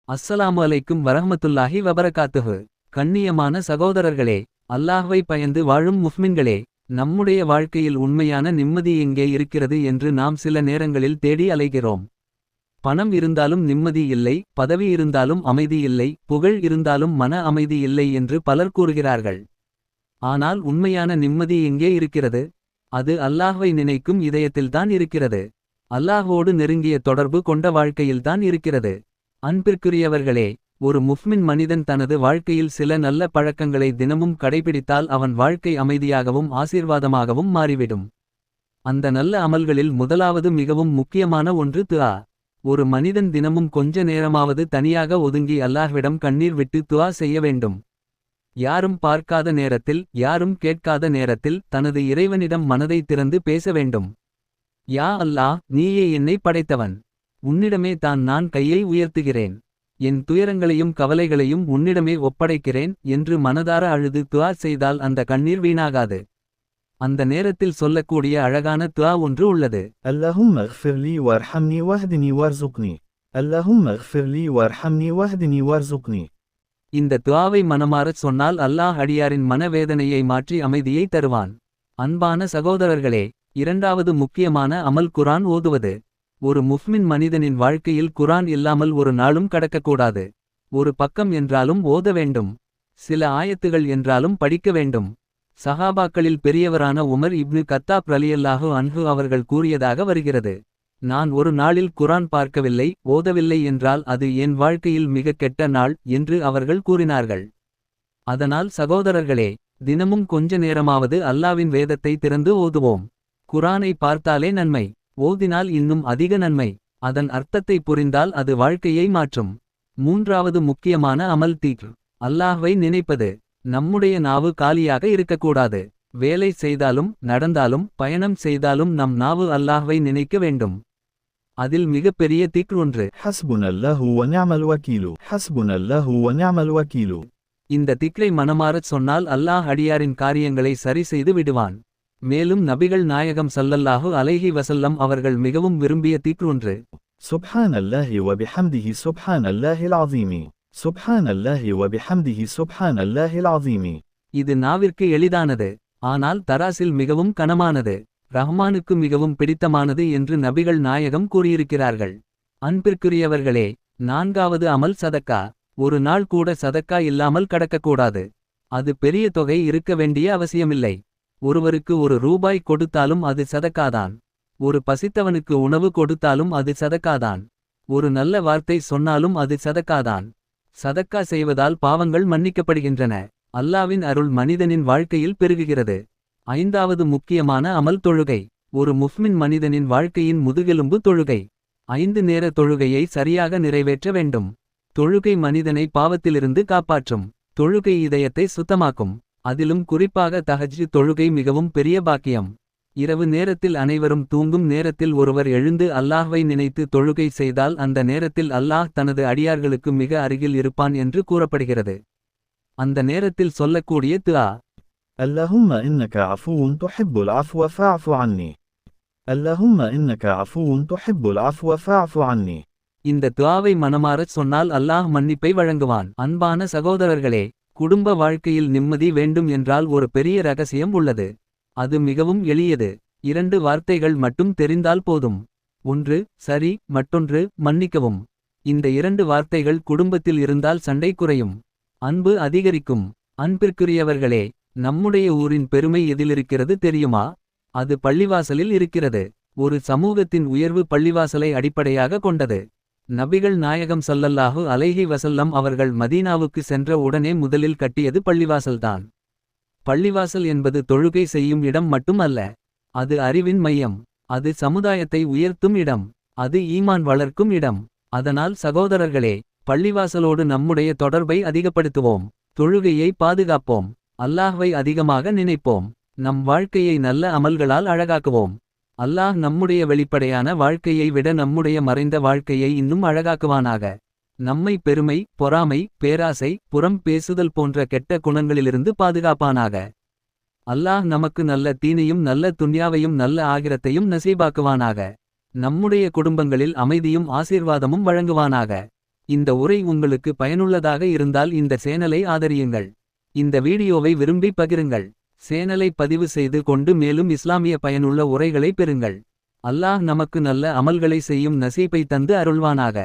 அஸ்ஸலாமு அலைக்கும் வரஹ்மத்துல்லாஹி வபரகாத்துஹு. கண்ணியமான சகோதரர்களே, அல்லாஹ்வை பயந்து வாழும் முஃமின்களே, நம்முடைய வாழ்க்கையில் உண்மையான நிம்மதி எங்கே இருக்கிறது என்று நாம் சில நேரங்களில் தேடி அலைகிறோம். பணம் இருந்தாலும் நிம்மதி இல்லை, பதவி இருந்தாலும் அமைதி இல்லை, புகழ் இருந்தாலும் மன அமைதி இல்லை என்று பலர் கூறுகிறார்கள். ஆனால் உண்மையான நிம்மதி எங்கே இருக்கிறது? அது அல்லாஹ்வை நினைக்கும் இதயத்தில்தான் இருக்கிறது. அல்லாஹ்வோடு நெருங்கிய தொடர்பு கொண்ட வாழ்க்கையில்தான் இருக்கிறது. அன்பிற்குரியவர்களே, ஒரு முஃமின் மனிதன் தனது வாழ்க்கையில் சில நல்ல பழக்கங்களை தினமும் கடைபிடித்தால் அவன் வாழ்க்கை அமைதியாகவும் ஆசீர்வாதமாகவும் மாறிவிடும். அந்த நல்ல அமல்களில் முதலாவது மிகவும் முக்கியமான ஒன்று துஆ. ஒரு மனிதன் தினமும் கொஞ்ச நேரமாவது தனியாக ஒதுங்கி அல்லாஹ்விடம் கண்ணீர் விட்டு துஆ செய்ய வேண்டும். யாரும் பார்க்காத நேரத்தில், யாரும் கேட்காத நேரத்தில் தனது இறைவனிடம் மனதை திறந்து பேச வேண்டும். யா அல்லாஹ், நீயே என்னை படைத்தவன். உன்னிடமே தான் நான் கையை உயர்த்துகிறேன். என் துயரங்களையும் கவலைகளையும் உன்னிடமே ஒப்படைக்கிறேன் என்று மனதார அழுது துஆ செய்தால் அந்த கண்ணீர் வீணாகாது. அந்த நேரத்தில் சொல்லக்கூடிய அழகான துஆ ஒன்று உள்ளது. اللهم اغفر لي وارحمني واهدني وارزقني. اللهم اغفر لي وارحمني واهدني وارزقني. இந்த துஆவை மனமாரச் சொன்னால் அல்லாஹ் அடியாரின் மனவேதனையை மாற்றி அமைதியை தருவான். அன்பான சகோதரர்களே, இரண்டாவது முக்கியமான அமல் குர்ஆன் ஓதுவது. ஒரு முஃமின் மனிதனின் வாழ்க்கையில் குர்ஆன் இல்லாமல் ஒரு நாளும் கடக்கக்கூடாது. ஒரு பக்கம் என்றாலும் ஓத வேண்டும். சில ஆயத்துகள் என்றாலும் படிக்க வேண்டும். சஹாபாக்களில் பெரியவரான உமர் இப்னு கத்தாப் ரலியல்லாஹு அன்ஹு அவர்கள் கூறியதாக வருகிறது. நான் ஒரு நாளில் குர்ஆன் பார்க்கவில்லை, ஓதவில்லை என்றால் அது என் வாழ்க்கையில் மிக கெட்ட நாள் என்று அவர்கள் கூறினார்கள். அதனால் சகோதரர்களே, தினமும் கொஞ்ச நேரமாவது அல்லாவின் வேதத்தை திறந்து ஓதுவோம். குர்ஆனை பார்த்தாலே நன்மை, ஓதினால் இன்னும் அதிக நன்மை. அதன் அர்த்தத்தை புரிந்தால் அது வாழ்க்கையை மாற்றும். மூன்றாவது முக்கியமான அமல் திக்ர், அல்லாஹ்வை நினைப்பது. நம்முடைய நாவு காலியாக இருக்கக்கூடாது. வேலை செய்தாலும் நடந்தாலும் பயணம் செய்தாலும் நம் நாவு அல்லாஹ்வை நினைக்க வேண்டும். அதில் மிகப்பெரிய திக்ர் ஒன்று. حسبنا الله ونعم الوكيل. حسبنا الله ونعم الوكيل. இந்த திக்ரை மனமாரச் சொன்னால் அல்லாஹ் அடியாரின் காரியங்களை சரி செய்து விடுவான். மேலும் நபிகள் நாயகம் ஸல்லல்லாஹு அலைஹி வஸல்லம் அவர்கள் மிகவும் விரும்பிய திக்ர் ஒன்று. سبحان الله وبحمده سبحان الله العظيم. سبحان الله وبحمده سبحان الله العظيم. இது நாவிற்கு எளிதானது, ஆனால் தராசில் மிகவும் கனமானது. ரஹ்மானுக்கு மிகவும் பிடித்தமானது என்று நபிகள் நாயகம் கூறியிருக்கிறார்கள். அன்பிற்குரியவர்களே, நான்காவது அமல் சதக்கா. ஒரு நாள் கூட சதக்கா இல்லாமல் கடக்கக்கூடாது. அது பெரிய தொகை இருக்க வேண்டிய அவசியமில்லை. ஒருவருக்கு ₹1 கொடுத்தாலும் அது சதக்காதான். ஒரு பசித்தவனுக்கு உணவு கொடுத்தாலும் அது சதக்காதான். ஒரு நல்ல வார்த்தை சொன்னாலும் அது சதக்காதான். சதக்கா செய்வதால் பாவங்கள் மன்னிக்கப்படுகின்றன. அல்லாவின் அருள் மனிதனின் வாழ்க்கையில் பெருகுகிறது. ஐந்தாவது முக்கியமான அமல் தொழுகை. ஒரு முஃமின் மனிதனின் வாழ்க்கையின் முதுகெலும்பு தொழுகை. 5 நேர தொழுகையை சரியாக நிறைவேற்ற வேண்டும். தொழுகை மனிதனை பாவத்திலிருந்து காப்பாற்றும். தொழுகை இதயத்தை சுத்தமாக்கும். அதிலும் குறிப்பாக தஹஜ்ஜுத் தொழுகை மிகவும் பெரிய பாக்கியம். இரவு நேரத்தில் அனைவரும் தூங்கும் நேரத்தில் ஒருவர் எழுந்து அல்லாஹ்வை நினைத்து தொழுகை செய்தால் அந்த நேரத்தில் அல்லாஹ் தனது அடியார்களுக்கு மிக அருகில் இருப்பான் என்று கூறப்படுகிறது. அந்த நேரத்தில் சொல்லக்கூடிய துஆ. اللهم إنك عفو تحب العفو فاعف عني. اللهم إنك عفو تحب العفو فاعف عني. இந்த துஆவை மனமாரச் சொன்னால் அல்லாஹ் மன்னிப்பை வழங்குவான். அன்பான சகோதரர்களே, குடும்ப வாழ்க்கையில் நிம்மதி வேண்டும் என்றால் ஒரு பெரிய ரகசியம் உள்ளது. அது மிகவும் எளியது. 2 வார்த்தைகள் மட்டும் தெரிந்தால் போதும். ஒன்று சரி, மற்றொன்று மன்னிக்கவும். இந்த 2 வார்த்தைகள் குடும்பத்தில் இருந்தால் சண்டை குறையும், அன்பு அதிகரிக்கும். அன்பிற்குரியவர்களே, நம்முடைய ஊரின் பெருமை எதிலிருக்கிறது தெரியுமா? அது பள்ளிவாசலில் இருக்கிறது. ஒரு சமூகத்தின் உயர்வு பள்ளிவாசலை அடிப்படையாக கொண்டது. நபிகள் நாயகம் ஸல்லல்லாஹு அலைஹி வஸல்லம் அவர்கள் மதீனாவுக்கு சென்ற உடனே முதலில் கட்டியது பள்ளிவாசல்தான். பள்ளிவாசல் என்பது தொழுகை செய்யும் இடம் மட்டும் அல்ல. அது அறிவின் மையம். அது சமுதாயத்தை உயர்த்தும் இடம். அது ஈமான் வளர்க்கும் இடம். அதனால் சகோதரர்களே, பள்ளிவாசலோடு நம்முடைய தொடர்பை அதிகப்படுத்துவோம். தொழுகையை பாதுகாப்போம். அல்லாஹ்வை அதிகமாக நினைப்போம். நம் வாழ்க்கையை நல்ல அமல்களால் அழகாக்குவோம். அல்லாஹ் நம்முடைய வெளிப்படையான வாழ்க்கையை விட நம்முடைய மறைந்த வாழ்க்கையை இன்னும் அழகாக்குவானாக. நம்மை பெருமை, பொறாமை, பேராசை, புறம் பேசுதல் போன்ற கெட்ட குணங்களிலிருந்து பாதுகாப்பானாக. அல்லாஹ் நமக்கு நல்ல தீனையும் நல்ல துன்யாவையும் நல்ல ஆகிரத்தையும் நசீபாக்குவானாக. நம்முடைய குடும்பங்களில் அமைதியும் ஆசீர்வாதமும் வழங்குவானாக. இந்த உரை உங்களுக்கு பயனுள்ளதாக இருந்தால் இந்த சேனலை ஆதரியுங்கள். இந்த வீடியோவை விரும்பி பகிருங்கள். சேனலை பதிவு செய்து கொண்டு மேலும் இஸ்லாமிய பயனுள்ள உரைகளை பெறுங்கள். அல்லாஹ் நமக்கு நல்ல அமல்களை செய்யும் நசீபை தந்து அருள்வானாக.